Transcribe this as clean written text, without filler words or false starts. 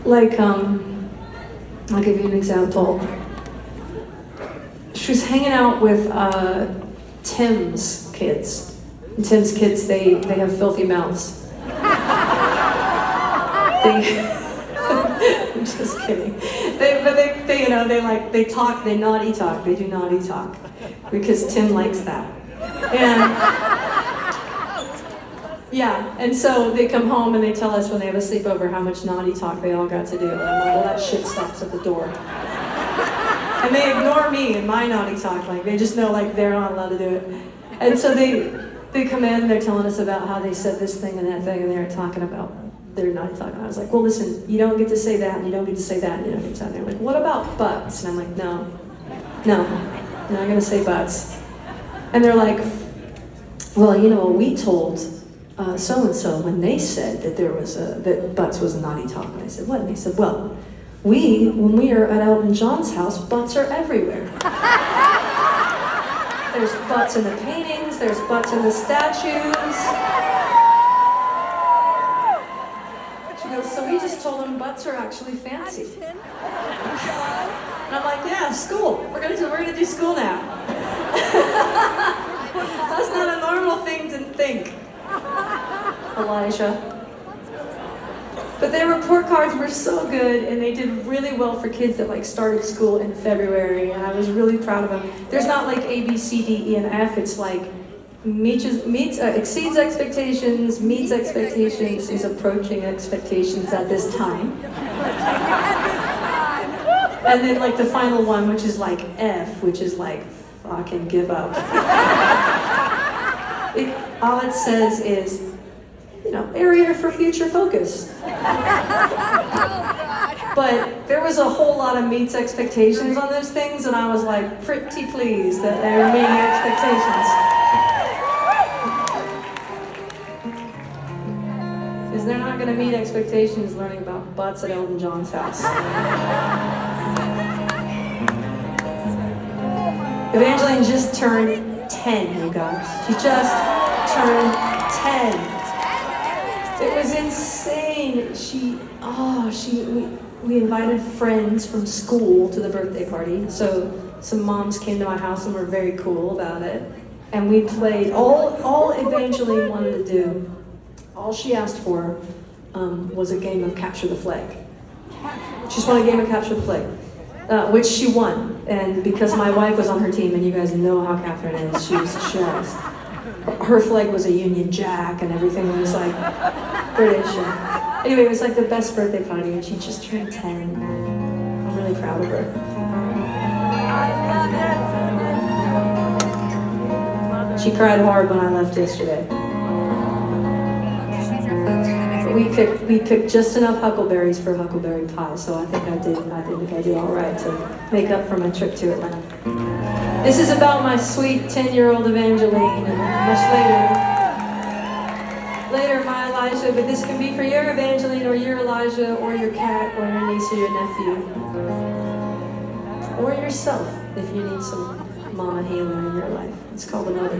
Like, I'll give you an example. She was hanging out with Tim's kids. And Tim's kids, they have filthy mouths. I'm just kidding. They talk, they naughty talk, they do naughty talk. Because Tim likes that. And so they come home and they tell us when they have a sleepover how much naughty talk they all got to do. And I'm like, well, that shit stops at the door. And they ignore me and my naughty talk, like they just know like they're not allowed to do it. And so they come in and they're telling us about how they said this thing and that thing, and they're talking about their naughty talk. And I was like, well, listen, you don't get to say that, and you don't get to say that, and you don't get to say that. And they're like, what about butts? And I'm like, no, I'm not gonna say butts. And they're like, well, you know, we told so-and-so when they said that that butts was a naughty talk. And I said, what? And they said, well, when we are at Elton John's house, butts are everywhere. There's butts in the paintings, there's butts in the statues. She goes, so we just told them butts are actually fancy. And I'm like, yeah, school. We're gonna do school now. That's not a normal thing to think, Elijah. But their report cards were so good, and they did really well for kids that like started school in February, and I was really proud of them. There's not like A, B, C, D, E, and F. It's like exceeds expectations, meets expectations, is approaching expectations at this time. And then like the final one, which is like F, which is like fucking give up. All it says is, you know, area for future focus. But there was a whole lot of meets expectations on those things, and I was like pretty pleased that they were meeting expectations. Because they're not going to meet expectations learning about butts at Elton John's house. Evangeline just turned 10, you guys. She just turned 10. It was insane. We invited friends from school to the birthday party. So some moms came to my house and were very cool about it. And we played, all Evangeline wanted to do, all she asked for was a game of capture the flag. She just wanted a game of capture the flag, which she won. And because my wife was on her team, and you guys know how Catherine is, she was just, her flag was a Union Jack and everything was like British. Anyway, it was like the best birthday party, and she just turned 10. I'm really proud of her. She cried hard when I left yesterday. But we picked just enough huckleberries for huckleberry pie, so I think I did all right to make up for my trip to Atlanta. This is about my sweet 10-year-old Evangeline, and much later my Elijah, but this can be for your Evangeline or your Elijah or your cat or your niece or your nephew. Or yourself if you need some mama healer in your life. It's called Another.